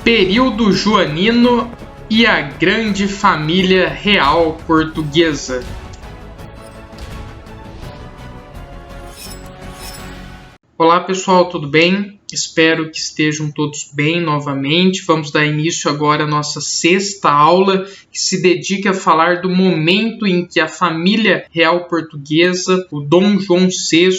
Período joanino e a grande família real portuguesa. Olá pessoal, tudo bem? Espero que estejam todos bem novamente. Vamos dar início agora à nossa sexta aula, que se dedica a falar do momento em que a família real portuguesa, o Dom João VI,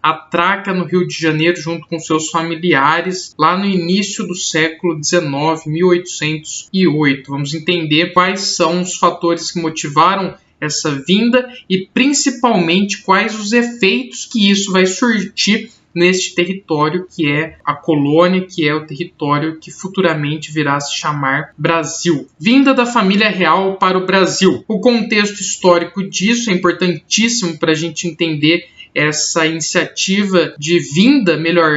atraca no Rio de Janeiro junto com seus familiares, lá no início do século XIX, 1808. Vamos entender quais são os fatores que motivaram essa vinda e principalmente quais os efeitos que isso vai surtir neste território que é a colônia, que é o território que futuramente virá a se chamar Brasil. Vinda da família real para o Brasil. O contexto histórico disso é importantíssimo para a gente entender essa iniciativa de vinda,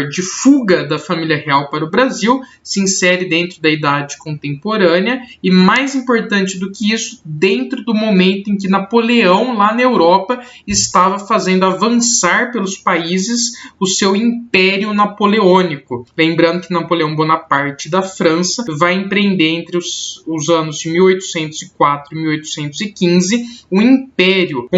de fuga da família real para o Brasil, se insere dentro da idade contemporânea e, mais importante do que isso, dentro do momento em que Napoleão, lá na Europa, estava fazendo avançar pelos países o seu império napoleônico. Lembrando que Napoleão Bonaparte da França vai empreender entre os anos de 1804 e 1815 um império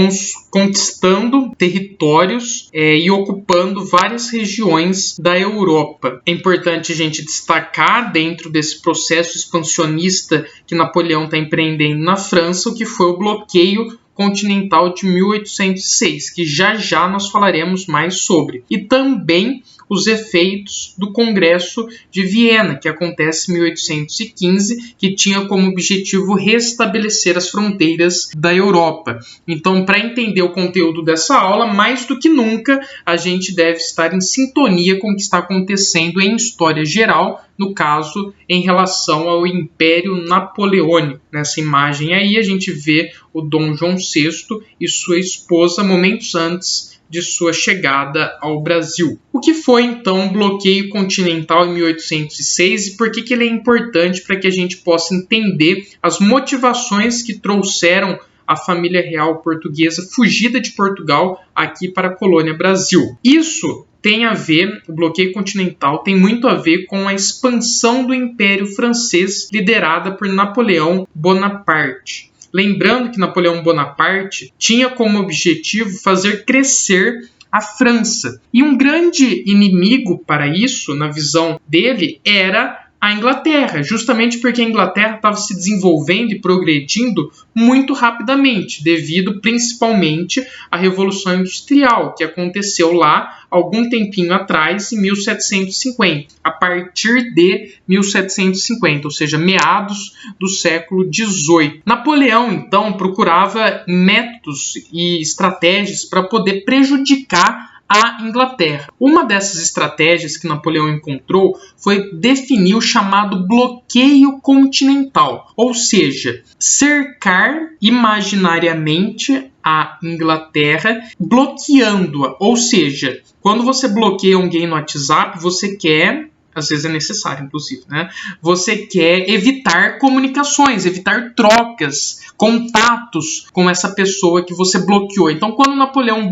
conquistando territórios e ocupando várias regiões da Europa. É importante a gente destacar, dentro desse processo expansionista que Napoleão está empreendendo na França, o que foi o bloqueio continental de 1806, que já nós falaremos mais sobre. E também os efeitos do Congresso de Viena, que acontece em 1815, que tinha como objetivo restabelecer as fronteiras da Europa. Então, para entender o conteúdo dessa aula, mais do que nunca, a gente deve estar em sintonia com o que está acontecendo em história geral, no caso, em relação ao Império Napoleônico. Nessa imagem aí, a gente vê o Dom João VI e sua esposa momentos antes de sua chegada ao Brasil. O que foi, então, o bloqueio continental em 1806 e por que ele é importante para que a gente possa entender as motivações que trouxeram a família real portuguesa fugida de Portugal aqui para a colônia Brasil. Isso tem a ver, o bloqueio continental tem muito a ver com a expansão do Império Francês liderada por Napoleão Bonaparte. Lembrando que Napoleão Bonaparte tinha como objetivo fazer crescer a França. E um grande inimigo para isso, na visão dele, era a Inglaterra, justamente porque a Inglaterra estava se desenvolvendo e progredindo muito rapidamente, devido principalmente à Revolução Industrial, que aconteceu lá algum tempinho atrás, em 1750, a partir de 1750, ou seja, meados do século XVIII. Napoleão, então, procurava métodos e estratégias para poder prejudicar a Inglaterra. Uma dessas estratégias que Napoleão encontrou foi definir o chamado bloqueio continental, ou seja, cercar imaginariamente a Inglaterra, bloqueando-a. Ou seja, quando você bloqueia alguém no WhatsApp, você quer, às vezes é necessário, inclusive, você quer evitar comunicações, evitar trocas, contatos com essa pessoa que você bloqueou. Então, quando Napoleão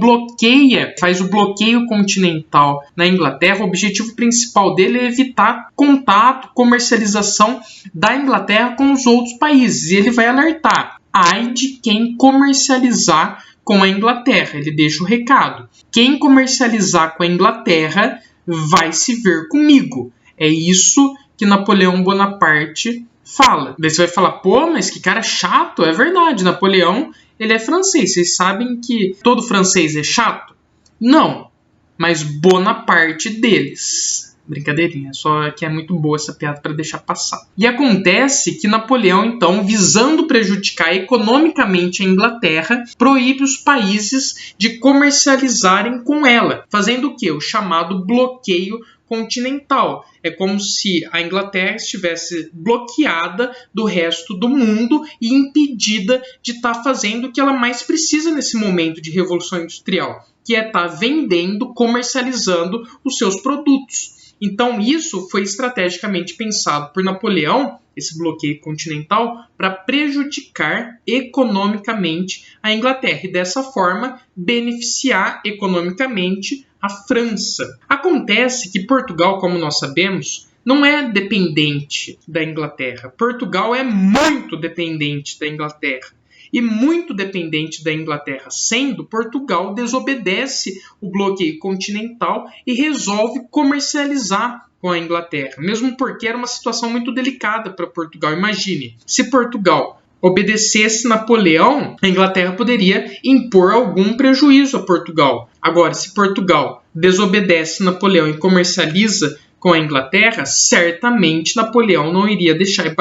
faz o bloqueio continental na Inglaterra, o objetivo principal dele é evitar contato, comercialização da Inglaterra com os outros países. E ele vai alertar: ai de quem comercializar com a Inglaterra. Ele deixa o recado: quem comercializar com a Inglaterra vai se ver comigo. É isso que Napoleão Bonaparte fala. Daí você vai falar: pô, mas que cara chato. É verdade, Napoleão, ele é francês. Vocês sabem que todo francês é chato? Não, mas Bonaparte deles. Brincadeirinha, só que é muito boa essa piada para deixar passar. E acontece que Napoleão, então, visando prejudicar economicamente a Inglaterra, proíbe os países de comercializarem com ela, fazendo o quê? O chamado bloqueio continental. É como se a Inglaterra estivesse bloqueada do resto do mundo e impedida de estar fazendo o que ela mais precisa nesse momento de revolução industrial, que é estar vendendo, comercializando os seus produtos. Então, isso foi estrategicamente pensado por Napoleão, esse bloqueio continental, para prejudicar economicamente a Inglaterra e, dessa forma, beneficiar economicamente a França. Acontece que Portugal, como nós sabemos, não é dependente da Inglaterra. Portugal é muito dependente da Inglaterra. E muito dependente da Inglaterra, sendo Portugal desobedece o bloqueio continental e resolve comercializar com a Inglaterra, mesmo porque era uma situação muito delicada para Portugal. Imagine, se Portugal obedecesse Napoleão, a Inglaterra poderia impor algum prejuízo a Portugal. Agora, se Portugal desobedece Napoleão e comercializa com a Inglaterra, certamente Napoleão não iria deixar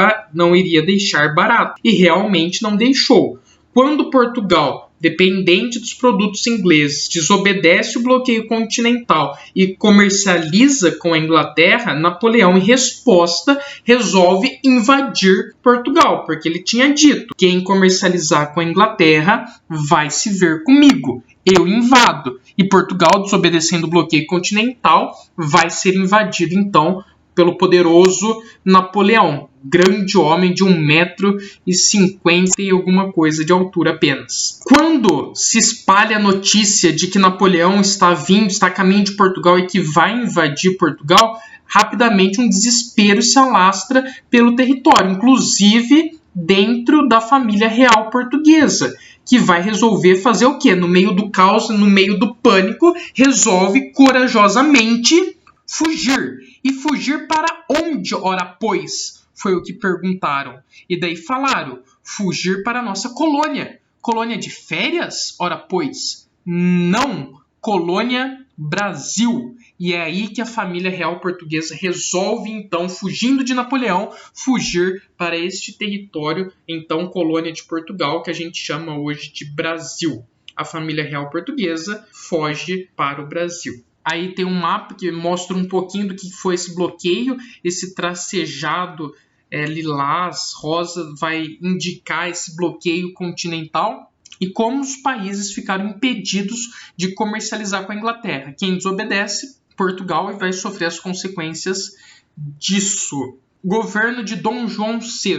barato. E realmente não deixou. Quando Portugal, dependente dos produtos ingleses, desobedece o bloqueio continental e comercializa com a Inglaterra, Napoleão, em resposta, resolve invadir Portugal, porque ele tinha dito: quem comercializar com a Inglaterra vai se ver comigo. Eu invado. E Portugal, desobedecendo o bloqueio continental, vai ser invadido, então, pelo poderoso Napoleão. Grande homem de 1,50 m e alguma coisa de altura apenas. Quando se espalha a notícia de que Napoleão está a caminho de Portugal e que vai invadir Portugal, rapidamente um desespero se alastra pelo território, inclusive dentro da família real portuguesa, que vai resolver fazer o quê? No meio do caos, no meio do pânico, resolve corajosamente fugir. E fugir para onde, ora pois? Foi o que perguntaram. E daí falaram: fugir para a nossa colônia. Colônia de férias? Ora pois, não. Colônia Brasil. E é aí que a família real portuguesa resolve, então, fugindo de Napoleão, fugir para este território, então, colônia de Portugal, que a gente chama hoje de Brasil. A família real portuguesa foge para o Brasil. Aí tem um mapa que mostra um pouquinho do que foi esse bloqueio, esse tracejado lilás, rosa, vai indicar esse bloqueio continental e como os países ficaram impedidos de comercializar com a Inglaterra. Quem desobedece, Portugal, vai sofrer as consequências disso. Governo de Dom João VI.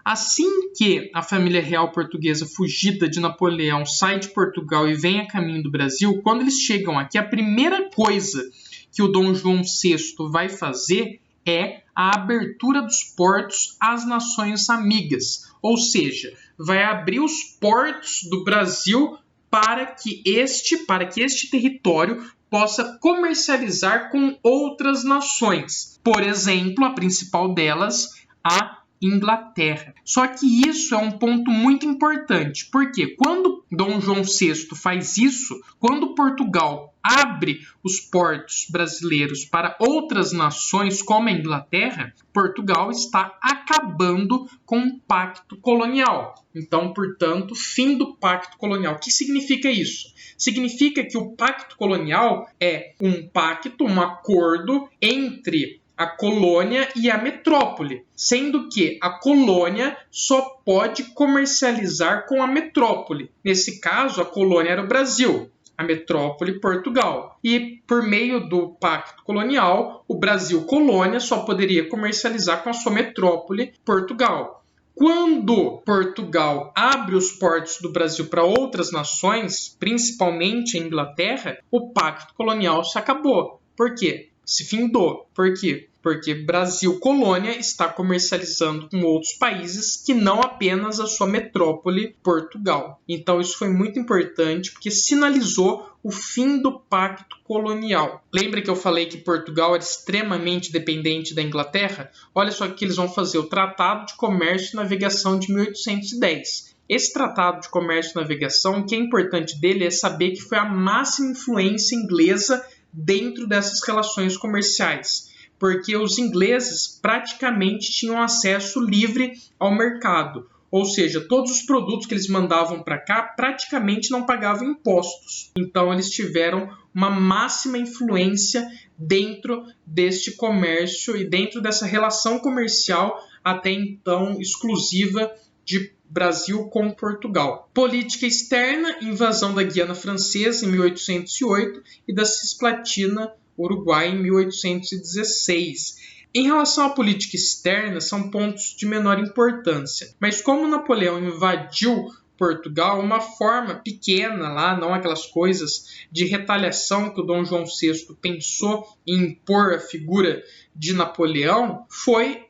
Assim que a família real portuguesa fugida de Napoleão sai de Portugal e vem a caminho do Brasil, quando eles chegam aqui, a primeira coisa que o Dom João VI vai fazer é a abertura dos portos às nações amigas. Ou seja, vai abrir os portos do Brasil para que este território possa comercializar com outras nações. Por exemplo, a principal delas, a Inglaterra. Só que isso é um ponto muito importante, porque quando Dom João VI faz isso, quando Portugal abre os portos brasileiros para outras nações como a Inglaterra, Portugal está acabando com o pacto colonial. Então, portanto, fim do pacto colonial. O que significa isso? Significa que o pacto colonial é um pacto, um acordo entre a colônia e a metrópole, sendo que a colônia só pode comercializar com a metrópole. Nesse caso, a colônia era o Brasil, a metrópole Portugal. E por meio do pacto colonial, o Brasil colônia só poderia comercializar com a sua metrópole Portugal. Quando Portugal abre os portos do Brasil para outras nações, principalmente a Inglaterra, o pacto colonial se acabou. Por quê? Se findou. Por quê? Porque Brasil colônia está comercializando com outros países que não apenas a sua metrópole Portugal. Então isso foi muito importante porque sinalizou o fim do pacto colonial. Lembra que eu falei que Portugal era extremamente dependente da Inglaterra? Olha só o que eles vão fazer: o Tratado de Comércio e Navegação de 1810. Esse Tratado de Comércio e Navegação, o que é importante dele é saber que foi a máxima influência inglesa dentro dessas relações comerciais, porque os ingleses praticamente tinham acesso livre ao mercado, ou seja, todos os produtos que eles mandavam para cá praticamente não pagavam impostos. Então eles tiveram uma máxima influência dentro deste comércio e dentro dessa relação comercial até então exclusiva de Brasil com Portugal. Política externa: invasão da Guiana Francesa em 1808 e da Cisplatina, Uruguai, em 1816. Em relação à política externa, são pontos de menor importância, mas como Napoleão invadiu Portugal uma forma pequena lá, não aquelas coisas de retaliação que o Dom João VI pensou em impor a figura de Napoleão, foi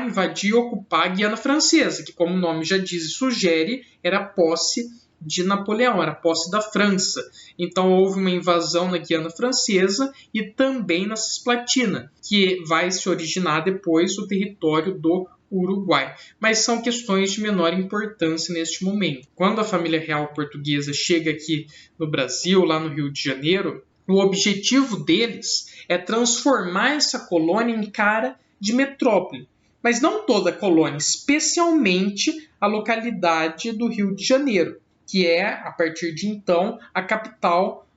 invadir e ocupar a Guiana Francesa, que, como o nome já diz e sugere, era posse de Napoleão, era posse da França. Então houve uma invasão na Guiana Francesa e também na Cisplatina, que vai se originar depois o território do Uruguai. Mas são questões de menor importância neste momento. Quando a família real portuguesa chega aqui no Brasil, lá no Rio de Janeiro, o objetivo deles é transformar essa colônia em cara de metrópole. Mas não toda a colônia, especialmente a localidade do Rio de Janeiro, que é, a partir de então, a capital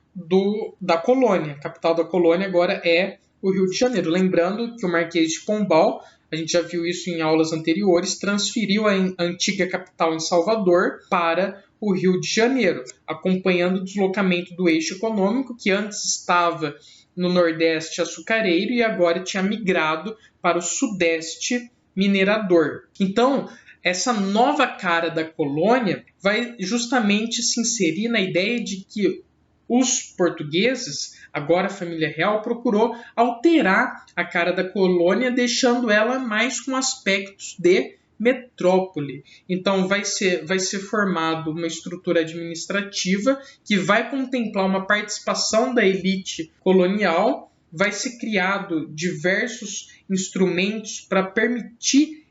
da colônia. A capital da colônia agora é o Rio de Janeiro. Lembrando que o Marquês de Pombal, a gente já viu isso em aulas anteriores, transferiu a antiga capital em Salvador para o Rio de Janeiro, acompanhando o deslocamento do eixo econômico, que antes estava no Nordeste açucareiro e agora tinha migrado para o Sudeste minerador. Então, essa nova cara da colônia vai justamente se inserir na ideia de que os portugueses, agora a família real, procurou alterar a cara da colônia, deixando ela mais com aspectos de metrópole. Então vai ser formado uma estrutura administrativa que vai contemplar uma participação da elite colonial, vai ser criado diversos instrumentos para permitir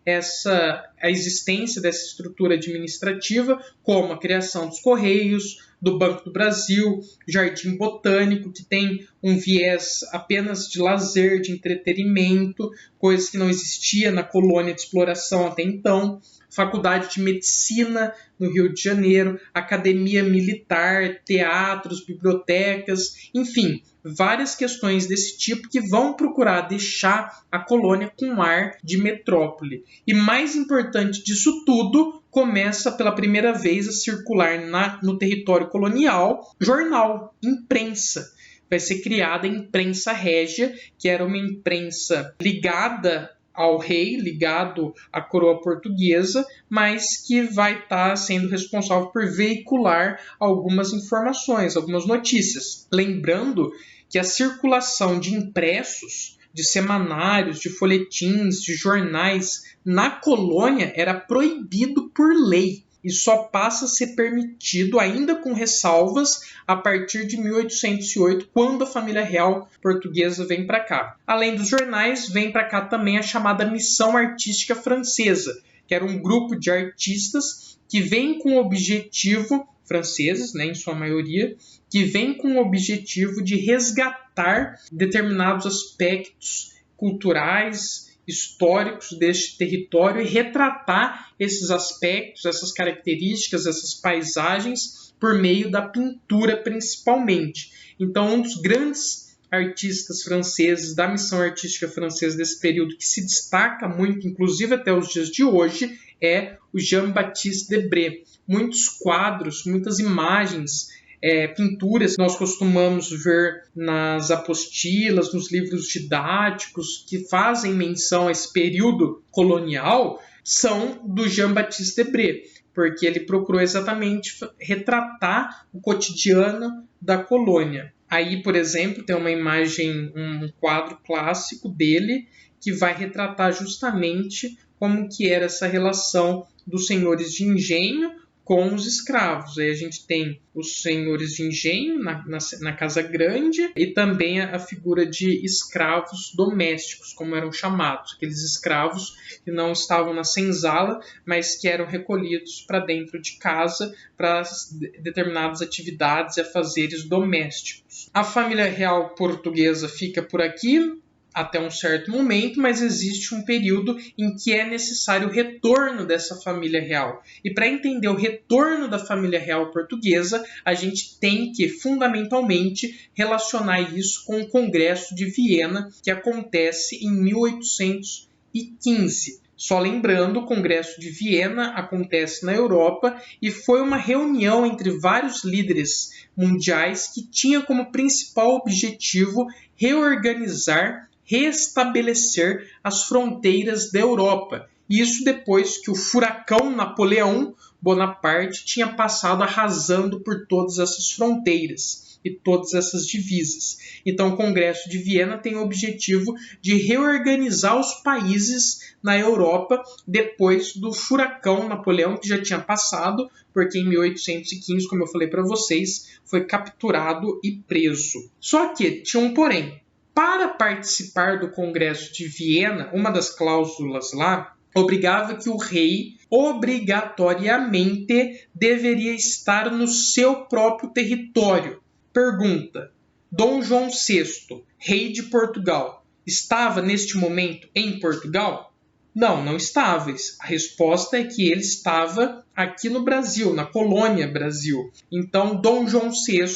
a existência dessa estrutura administrativa, como a criação dos Correios, do Banco do Brasil, Jardim Botânico, que tem um viés apenas de lazer, de entretenimento, coisas que não existia na colônia de exploração até então, Faculdade de Medicina no Rio de Janeiro, Academia Militar, teatros, bibliotecas, enfim, várias questões desse tipo que vão procurar deixar a colônia com um ar de metrópole. E mais importante disso tudo, começa pela primeira vez a circular no território colonial jornal, imprensa. Vai ser criada a imprensa régia, que era uma imprensa ligada ao rei, ligado à coroa portuguesa, mas que vai estar sendo responsável por veicular algumas informações, algumas notícias. Lembrando que a circulação de impressos, de semanários, de folhetins, de jornais na colônia era proibido por lei e só passa a ser permitido, ainda com ressalvas, a partir de 1808, quando a família real portuguesa vem para cá. Além dos jornais, vem para cá também a chamada Missão Artística Francesa, que era um grupo de artistas que vem com o objetivo, franceses, em sua maioria, que vem com o objetivo de resgatar determinados aspectos culturais, históricos deste território e retratar esses aspectos, essas características, essas paisagens por meio da pintura principalmente. Então, um dos grandes artistas franceses da missão artística francesa desse período que se destaca muito, inclusive até os dias de hoje, é o Jean-Baptiste Debré. Muitos quadros, muitas imagens, pinturas que nós costumamos ver nas apostilas, nos livros didáticos que fazem menção a esse período colonial, são do Jean-Baptiste Debré, porque ele procurou exatamente retratar o cotidiano da colônia. Aí, por exemplo, tem uma imagem, um quadro clássico dele que vai retratar justamente como que era essa relação dos senhores de engenho com os escravos. Aí a gente tem os senhores de engenho na Casa Grande e também a figura de escravos domésticos, como eram chamados, aqueles escravos que não estavam na senzala, mas que eram recolhidos para dentro de casa para determinadas atividades e afazeres domésticos. A família real portuguesa fica por aqui até um certo momento, mas existe um período em que é necessário o retorno dessa família real. E para entender o retorno da família real portuguesa, a gente tem que, fundamentalmente, relacionar isso com o Congresso de Viena, que acontece em 1815. Só lembrando, o Congresso de Viena acontece na Europa e foi uma reunião entre vários líderes mundiais que tinha como principal objetivo reorganizar, restabelecer as fronteiras da Europa Isso depois que o furacão Napoleão Bonaparte tinha passado arrasando por todas essas fronteiras e todas essas divisas. Então, o Congresso de Viena tem o objetivo de reorganizar os países na Europa depois do furacão Napoleão, que já tinha passado, porque em 1815, como eu falei para vocês, foi capturado e preso. Só que tinha um porém. Para participar do Congresso de Viena, uma das cláusulas lá obrigava que o rei obrigatoriamente deveria estar no seu próprio território. Pergunta: Dom João VI, rei de Portugal, estava neste momento em Portugal? Não, não estava. A resposta é que ele estava aqui no Brasil, na colônia Brasil. Então, Dom João VI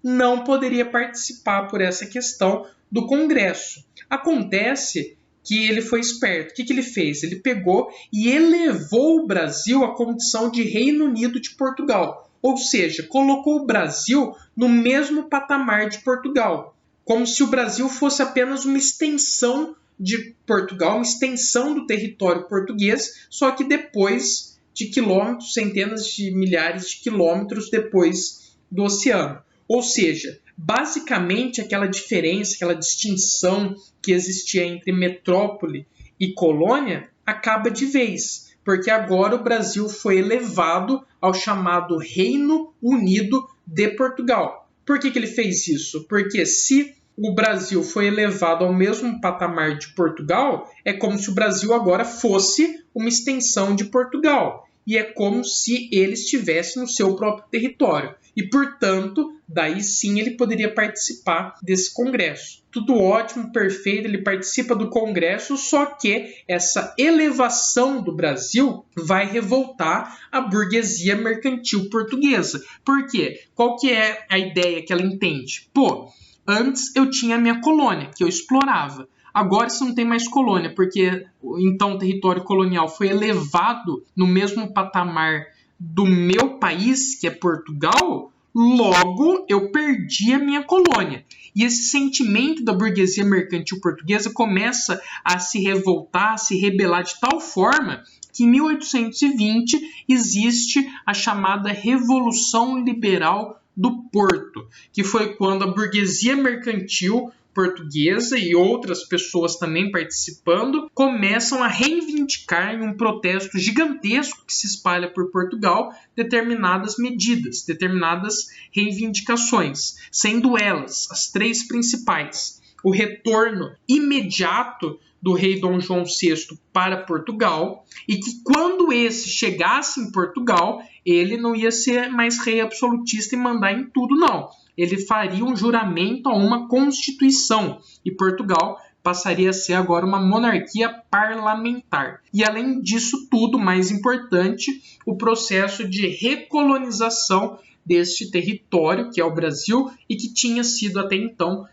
não poderia participar por essa questão do Congresso. Acontece que ele foi esperto. O que ele fez? Ele pegou e elevou o Brasil à condição de Reino Unido de Portugal. Ou seja, colocou o Brasil no mesmo patamar de Portugal. Como se o Brasil fosse apenas uma extensão de Portugal, uma extensão do território português, só que depois de quilômetros, centenas de milhares de quilômetros depois do oceano. Ou seja, basicamente aquela diferença, aquela distinção que existia entre metrópole e colônia acaba de vez, porque agora o Brasil foi elevado ao chamado Reino Unido de Portugal. Por que ele fez isso? Porque se o Brasil foi elevado ao mesmo patamar de Portugal, é como se o Brasil agora fosse uma extensão de Portugal. E é como se ele estivesse no seu próprio território. E, portanto, daí sim ele poderia participar desse congresso. Tudo ótimo, perfeito, ele participa do congresso, só que essa elevação do Brasil vai revoltar a burguesia mercantil portuguesa. Por quê? Qual que é a ideia que ela entende? Antes eu tinha a minha colônia, que eu explorava. Agora isso não tem mais colônia, porque então o território colonial foi elevado no mesmo patamar do meu país, que é Portugal, logo eu perdi a minha colônia. E esse sentimento da burguesia mercantil portuguesa começa a se revoltar, a se rebelar de tal forma que em 1820 existe a chamada Revolução Liberal do Porto, que foi quando a burguesia mercantil portuguesa e outras pessoas também participando começam a reivindicar em um protesto gigantesco que se espalha por Portugal determinadas medidas, determinadas reivindicações, sendo elas as três principais: o retorno imediato do rei Dom João VI para Portugal, e que quando esse chegasse em Portugal, ele não ia ser mais rei absolutista e mandar em tudo, não. Ele faria um juramento a uma constituição, e Portugal passaria a ser agora uma monarquia parlamentar. E além disso tudo, mais importante, o processo de recolonização deste território, que é o Brasil, e que tinha sido até então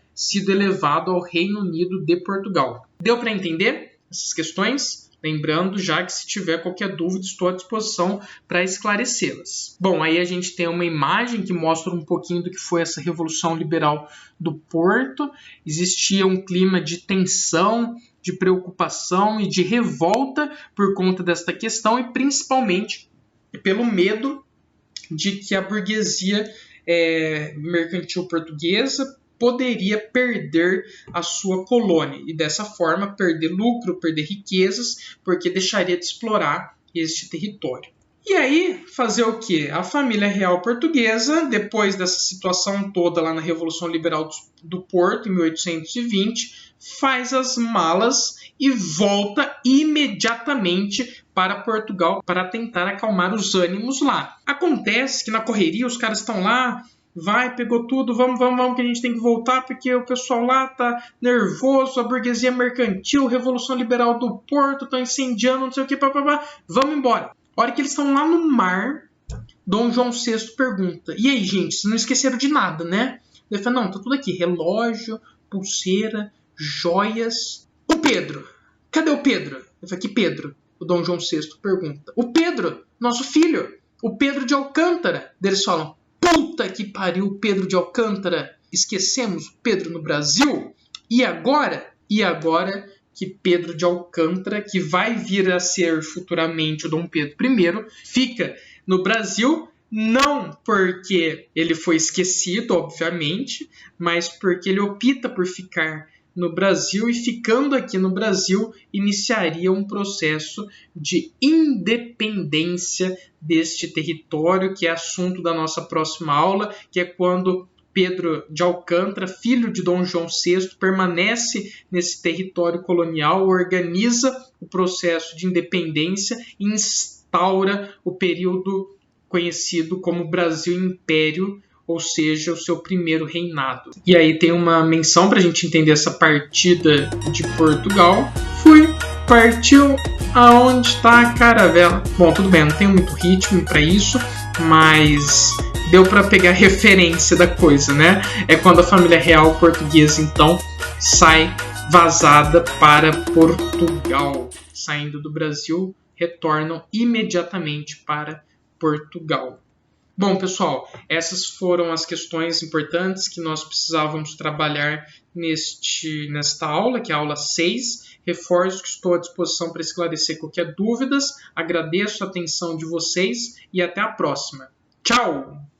elevado ao Reino Unido de Portugal. Deu para entender essas questões? Lembrando já que se tiver qualquer dúvida, estou à disposição para esclarecê-las. Bom, aí a gente tem uma imagem que mostra um pouquinho do que foi essa Revolução Liberal do Porto. Existia um clima de tensão, de preocupação e de revolta por conta desta questão e principalmente pelo medo de que a burguesia mercantil portuguesa poderia perder a sua colônia e dessa forma perder lucro, perder riquezas, porque deixaria de explorar este território. E aí, fazer o quê? A família real portuguesa, depois dessa situação toda lá na Revolução Liberal do Porto, em 1820, faz as malas e volta imediatamente para Portugal para tentar acalmar os ânimos lá. Acontece que na correria os caras estão lá, pegou tudo, vamos, que a gente tem que voltar porque o pessoal lá tá nervoso, a burguesia mercantil, Revolução Liberal do Porto, tá incendiando, não sei o que, vamos embora. A hora que eles estão lá no mar, Dom João VI pergunta: e aí, gente, vocês não esqueceram de nada, né? Ele fala: não, tá tudo aqui, relógio, pulseira, joias. O Pedro, cadê o Pedro? Ele fala: que Pedro? O Dom João VI pergunta: o Pedro, nosso filho, o Pedro de Alcântara. Eles falam: puta que pariu, Pedro de Alcântara, esquecemos o Pedro no Brasil? E agora que Pedro de Alcântara, que vai vir a ser futuramente o Dom Pedro I, fica no Brasil, não porque ele foi esquecido, obviamente, mas porque ele opta por ficar no Brasil e, ficando aqui no Brasil, iniciaria um processo de independência deste território, que é assunto da nossa próxima aula, que é quando Pedro de Alcântara, filho de Dom João VI, permanece nesse território colonial, organiza o processo de independência e instaura o período conhecido como Brasil Império, ou seja, o seu primeiro reinado. E aí tem uma menção para a gente entender essa partida de Portugal. Partiu aonde está a caravela. Bom, tudo bem, não tenho muito ritmo para isso, mas deu para pegar referência da coisa, né? É quando a família real portuguesa, então, sai vazada para Portugal. Saindo do Brasil, retornam imediatamente para Portugal. Bom, pessoal, essas foram as questões importantes que nós precisávamos trabalhar nesta aula, que é a aula 6. Reforço que estou à disposição para esclarecer qualquer dúvidas. Agradeço a atenção de vocês e até a próxima. Tchau!